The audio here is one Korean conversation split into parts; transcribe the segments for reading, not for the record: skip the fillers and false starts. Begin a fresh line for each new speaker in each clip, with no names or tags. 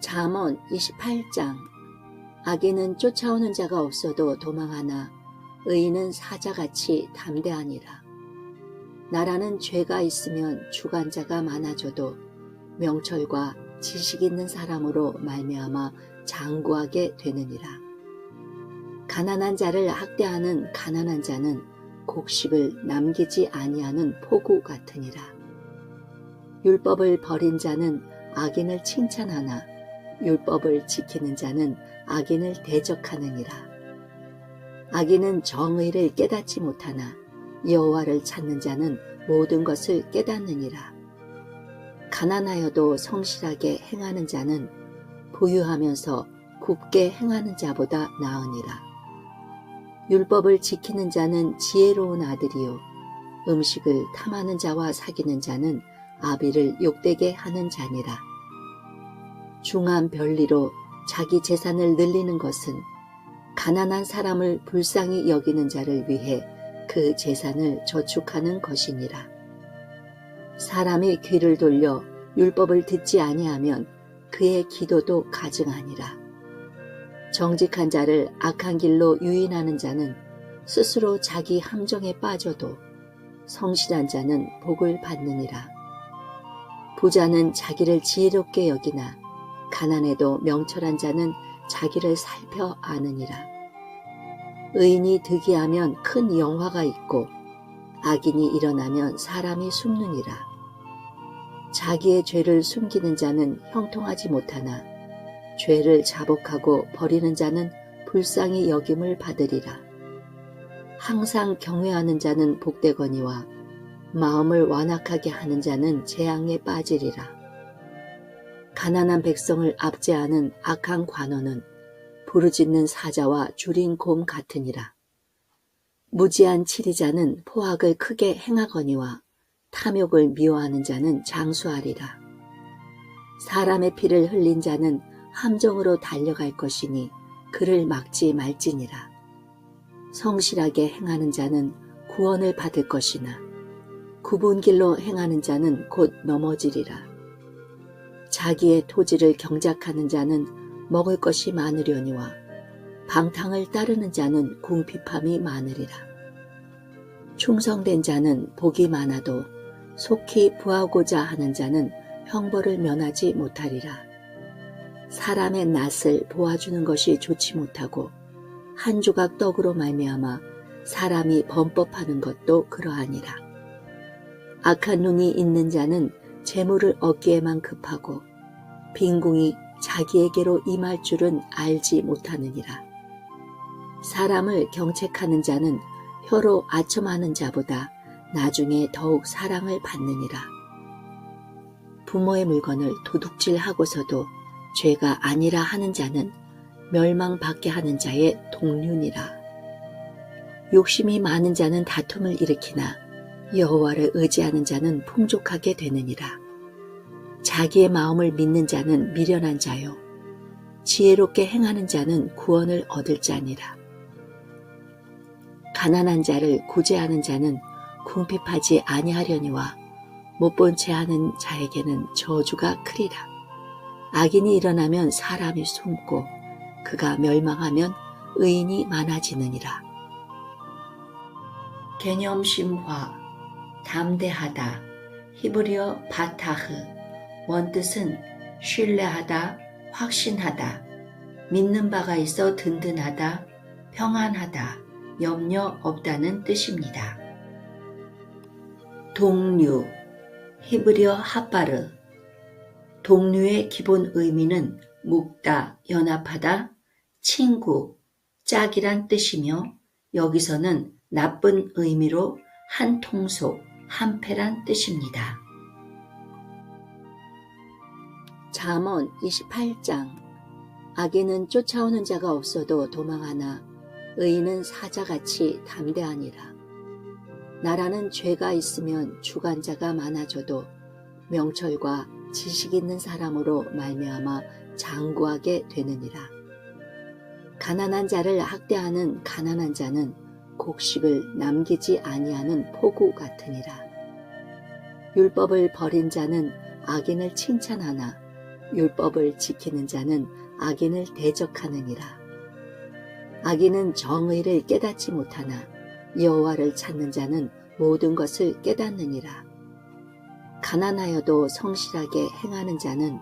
잠언 28장. 악인은 쫓아오는 자가 없어도 도망하나 의인은 사자같이 담대하니라. 나라는 죄가 있으면 주관자가 많아져도 명철과 지식 있는 사람으로 말미암아 장구하게 되느니라. 가난한 자를 학대하는 가난한 자는 곡식을 남기지 아니하는 포구 같으니라. 율법을 버린 자는 악인을 칭찬하나 율법을 지키는 자는 악인을 대적하느니라. 악인은 정의를 깨닫지 못하나 여호와를 찾는 자는 모든 것을 깨닫느니라. 가난하여도 성실하게 행하는 자는 부유하면서 굽게 행하는 자보다 나으니라. 율법을 지키는 자는 지혜로운 아들이요 음식을 탐하는 자와 사귀는 자는 아비를 욕되게 하는 자니라. 중한 별리로 자기 재산을 늘리는 것은 가난한 사람을 불쌍히 여기는 자를 위해 그 재산을 저축하는 것이니라. 사람이 귀를 돌려 율법을 듣지 아니하면 그의 기도도 가증하니라. 정직한 자를 악한 길로 유인하는 자는 스스로 자기 함정에 빠져도 성실한 자는 복을 받느니라. 부자는 자기를 지혜롭게 여기나 가난해도 명철한 자는 자기를 살펴 아느니라. 의인이 득이하면 큰 영화가 있고 악인이 일어나면 사람이 숨느니라. 자기의 죄를 숨기는 자는 형통하지 못하나 죄를 자복하고 버리는 자는 불쌍히 여김을 받으리라. 항상 경외하는 자는 복되거니와 마음을 완악하게 하는 자는 재앙에 빠지리라. 가난한 백성을 압제하는 악한 관원은 부르짖는 사자와 줄인 곰 같으니라. 무지한 치리자는 포악을 크게 행하거니와 탐욕을 미워하는 자는 장수하리라. 사람의 피를 흘린 자는 함정으로 달려갈 것이니 그를 막지 말지니라. 성실하게 행하는 자는 구원을 받을 것이나 굽은 길로 행하는 자는 곧 넘어지리라. 자기의 토지를 경작하는 자는 먹을 것이 많으려니와 방탕을 따르는 자는 궁핍함이 많으리라. 충성된 자는 복이 많아도 속히 부하고자 하는 자는 형벌을 면하지 못하리라. 사람의 낯을 보아주는 것이 좋지 못하고 한 조각 떡으로 말미암아 사람이 범법하는 것도 그러하니라. 악한 눈이 있는 자는 재물을 얻기에만 급하고 빈궁이 자기에게로 임할 줄은 알지 못하느니라. 사람을 경책하는 자는 혀로 아첨하는 자보다 나중에 더욱 사랑을 받느니라. 부모의 물건을 도둑질하고서도 죄가 아니라 하는 자는 멸망받게 하는 자의 동류니라. 욕심이 많은 자는 다툼을 일으키나 여호와를 의지하는 자는 풍족하게 되느니라. 자기의 마음을 믿는 자는 미련한 자요 지혜롭게 행하는 자는 구원을 얻을 자니라. 가난한 자를 구제하는 자는 궁핍하지 아니하려니와 못본 채 하는 자에게는 저주가 크리라. 악인이 일어나면 사람이 숨고 그가 멸망하면 의인이 많아지느니라. 개념심화 담대하다 히브리어 바타흐 원뜻은 신뢰하다 확신하다 믿는 바가 있어 든든하다 평안하다 염려 없다는 뜻입니다. 동류 히브리어 핫바르 동류의 기본 의미는 묵다, 연합하다, 친구, 짝이란 뜻이며 여기서는 나쁜 의미로 한 통속, 한패란 뜻입니다. 잠언 28장. 악인은 쫓아오는 자가 없어도 도망하나 의인은 사자같이 담대하니라. 나라는 죄가 있으면 주관자가 많아져도 명철과 지식 있는 사람으로 말미암아 장구하게 되느니라. 가난한 자를 학대하는 가난한 자는 곡식을 남기지 아니하는 포구 같으니라. 율법을 버린 자는 악인을 칭찬하나 율법을 지키는 자는 악인을 대적하느니라. 악인은 정의를 깨닫지 못하나 여호와를 찾는 자는 모든 것을 깨닫느니라. 가난하여도 성실하게 행하는 자는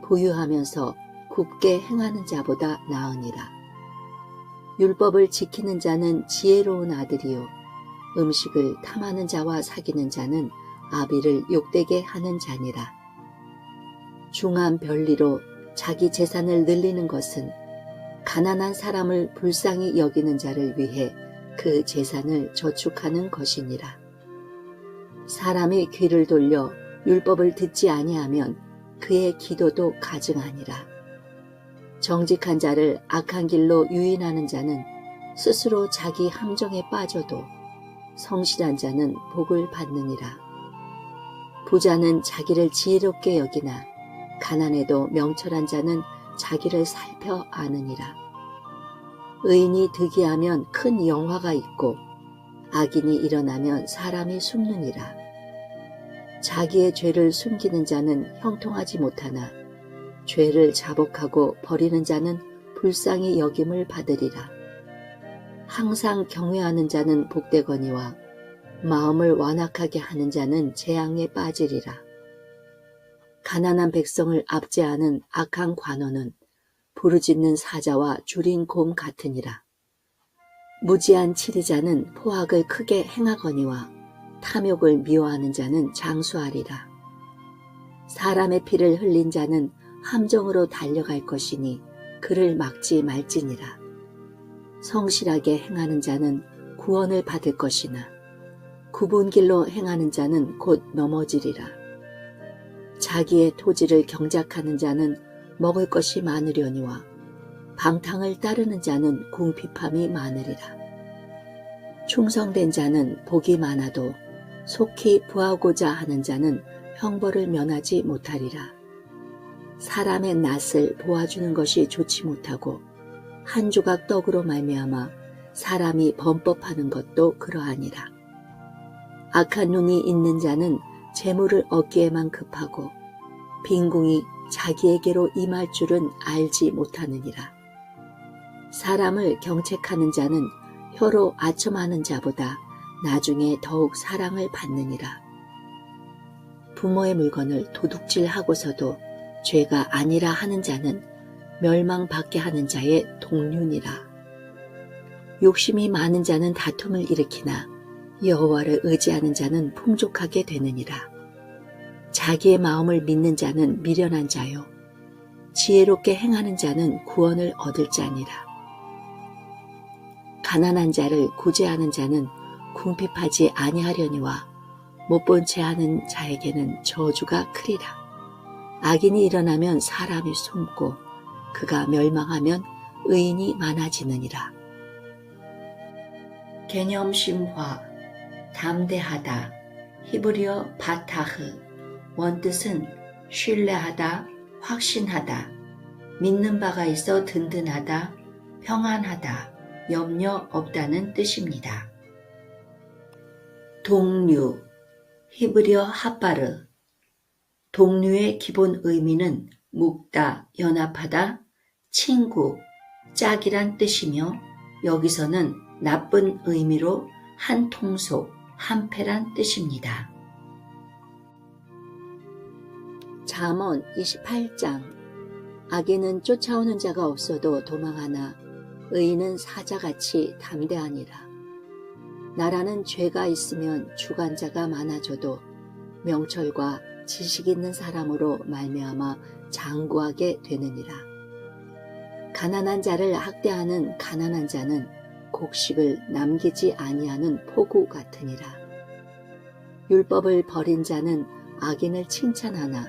부유하면서 굽게 행하는 자보다 나으니라. 율법을 지키는 자는 지혜로운 아들이요 음식을 탐하는 자와 사귀는 자는 아비를 욕되게 하는 자니라. 중한 별리로 자기 재산을 늘리는 것은 가난한 사람을 불쌍히 여기는 자를 위해 그 재산을 저축하는 것이니라. 사람이 귀를 돌려 율법을 듣지 아니하면 그의 기도도 가증하니라. 정직한 자를 악한 길로 유인하는 자는 스스로 자기 함정에 빠져도 성실한 자는 복을 받느니라. 부자는 자기를 지혜롭게 여기나 가난해도 명철한 자는 자기를 살펴 아느니라. 의인이 득이하면 큰 영화가 있고 악인이 일어나면 사람이 숨느니라. 자기의 죄를 숨기는 자는 형통하지 못하나 죄를 자복하고 버리는 자는 불쌍히 여김을 받으리라. 항상 경외하는 자는 복되거니와 마음을 완악하게 하는 자는 재앙에 빠지리라. 가난한 백성을 압제하는 악한 관원은 부르짖는 사자와 줄인 곰 같으니라. 무지한 치리자는 포악을 크게 행하거니와 탐욕을 미워하는 자는 장수하리라. 사람의 피를 흘린 자는 함정으로 달려갈 것이니 그를 막지 말지니라. 성실하게 행하는 자는 구원을 받을 것이나 굽은 길로 행하는 자는 곧 넘어지리라. 자기의 토지를 경작하는 자는 먹을 것이 많으려니와 방탕을 따르는 자는 궁핍함이 많으리라. 충성된 자는 복이 많아도 속히 부하고자 하는 자는 형벌을 면하지 못하리라. 사람의 낯을 보아주는 것이 좋지 못하고 한 조각 떡으로 말미암아 사람이 범법하는 것도 그러하니라. 악한 눈이 있는 자는 재물을 얻기에만 급하고 빈궁이 자기에게로 임할 줄은 알지 못하느니라. 사람을 경책하는 자는 혀로 아첨하는 자보다 나중에 더욱 사랑을 받느니라. 부모의 물건을 도둑질하고서도 죄가 아니라 하는 자는 멸망받게 하는 자의 동륜이라. 욕심이 많은 자는 다툼을 일으키나 여호와를 의지하는 자는 풍족하게 되느니라. 자기의 마음을 믿는 자는 미련한 자요 지혜롭게 행하는 자는 구원을 얻을 자니라. 가난한 자를 구제하는 자는 궁핍하지 아니하려니와 못본 채 하는 자에게는 저주가 크리라. 악인이 일어나면 사람이 숨고 그가 멸망하면 의인이 많아지느니라. 개념심화, 담대하다, 히브리어 바타흐, 원뜻은 신뢰하다, 확신하다, 믿는 바가 있어 든든하다, 평안하다, 염려 없다는 뜻입니다. 동류, 히브리어 핫바르, 동류의 기본 의미는 묵다, 연합하다, 친구, 짝이란 뜻이며 여기서는 나쁜 의미로 한 통속, 한패란 뜻입니다. 잠언 28장. 악인은 쫓아오는 자가 없어도 도망하나 의인은 사자같이 담대하니라. 나라는 죄가 있으면 주관자가 많아져도 명철과 지식 있는 사람으로 말미암아 장구하게 되느니라. 가난한 자를 학대하는 가난한 자는 곡식을 남기지 아니하는 포구 같으니라. 율법을 버린 자는 악인을 칭찬하나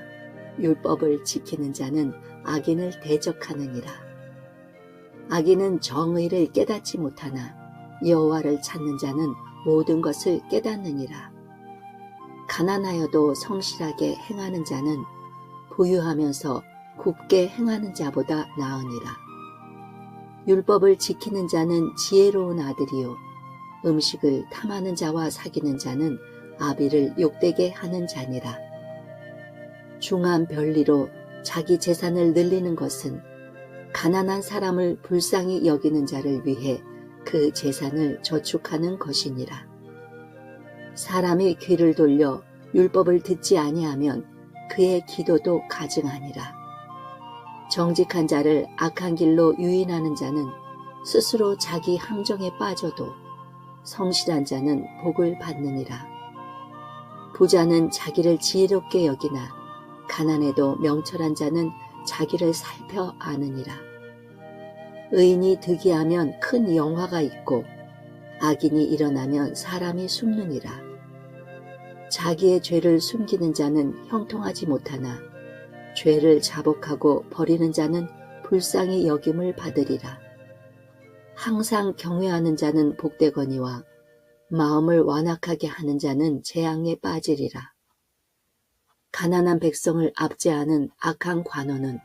율법을 지키는 자는 악인을 대적하느니라. 악인은 정의를 깨닫지 못하나 여호와를 찾는 자는 모든 것을 깨닫느니라. 가난하여도 성실하게 행하는 자는 부유하면서 굽게 행하는 자보다 나으니라. 율법을 지키는 자는 지혜로운 아들이요 음식을 탐하는 자와 사귀는 자는 아비를 욕되게 하는 자니라. 중한 별리로 자기 재산을 늘리는 것은 가난한 사람을 불쌍히 여기는 자를 위해 그 재산을 저축하는 것이니라. 사람이 귀를 돌려 율법을 듣지 아니하면 그의 기도도 가증하니라. 정직한 자를 악한 길로 유인하는 자는 스스로 자기 함정에 빠져도 성실한 자는 복을 받느니라. 부자는 자기를 지혜롭게 여기나 가난해도 명철한 자는 자기를 살펴 아느니라. 의인이 득이하면 큰 영화가 있고 악인이 일어나면 사람이 숨느니라. 자기의 죄를 숨기는 자는 형통하지 못하나 죄를 자복하고 버리는 자는 불쌍히 여김을 받으리라. 항상 경외하는 자는 복되거니와 마음을 완악하게 하는 자는 재앙에 빠지리라. 가난한 백성을 압제하는 악한 관원은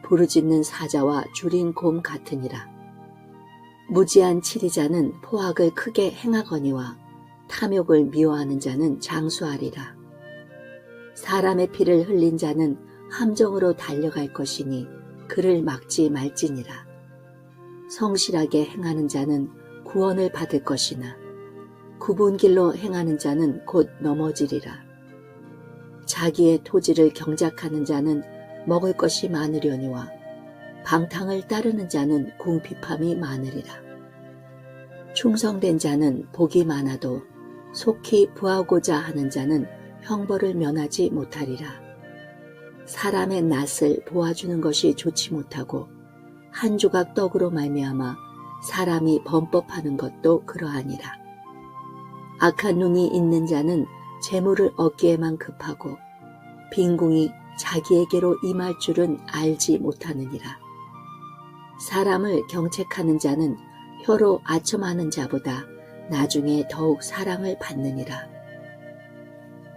부르짖는 사자와 줄인 곰 같으니라. 무지한 치리자는 포악을 크게 행하거니와 탐욕을 미워하는 자는 장수하리라. 사람의 피를 흘린 자는 함정으로 달려갈 것이니 그를 막지 말지니라. 성실하게 행하는 자는 구원을 받을 것이나 굽은 길로 행하는 자는 곧 넘어지리라. 자기의 토지를 경작하는 자는 먹을 것이 많으려니와 방탕을 따르는 자는 궁핍함이 많으리라. 충성된 자는 복이 많아도 속히 부하고자 하는 자는 형벌을 면하지 못하리라. 사람의 낯을 보아주는 것이 좋지 못하고 한 조각 떡으로 말미암아 사람이 범법하는 것도 그러하니라. 악한 눈이 있는 자는 재물을 얻기에만 급하고 빈궁이 자기에게로 임할 줄은 알지 못하느니라. 사람을 경책하는 자는 혀로 아첨하는 자보다 나중에 더욱 사랑을 받느니라.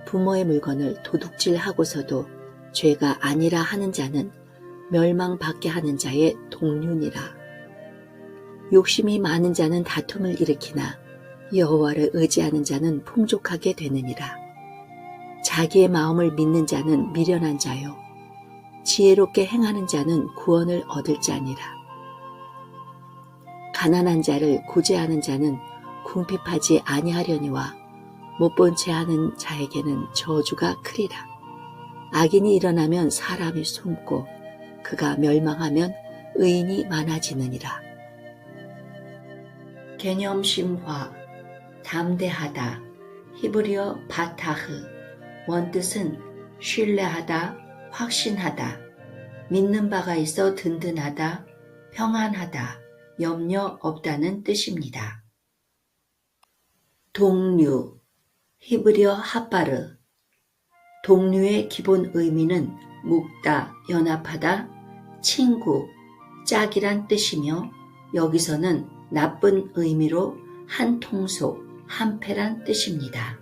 부모의 물건을 도둑질하고서도 죄가 아니라 하는 자는 멸망받게 하는 자의 동륜이라. 욕심이 많은 자는 다툼을 일으키나 여호와를 의지하는 자는 풍족하게 되느니라. 자기의 마음을 믿는 자는 미련한 자요 지혜롭게 행하는 자는 구원을 얻을 자니라. 가난한 자를 구제하는 자는 궁핍하지 아니하려니와 못본 채 하는 자에게는 저주가 크리라. 악인이 일어나면 사람이 숨고 그가 멸망하면 의인이 많아지느니라. 개념심화, 담대하다, 히브리어 바타흐, 원뜻은 신뢰하다, 확신하다, 믿는 바가 있어 든든하다, 평안하다, 염려 없다는 뜻입니다. 동류, 히브리어 핫바르, 동류의 기본 의미는 묵다, 연합하다, 친구, 짝이란 뜻이며 여기서는 나쁜 의미로 한 통속, 한패란 뜻입니다.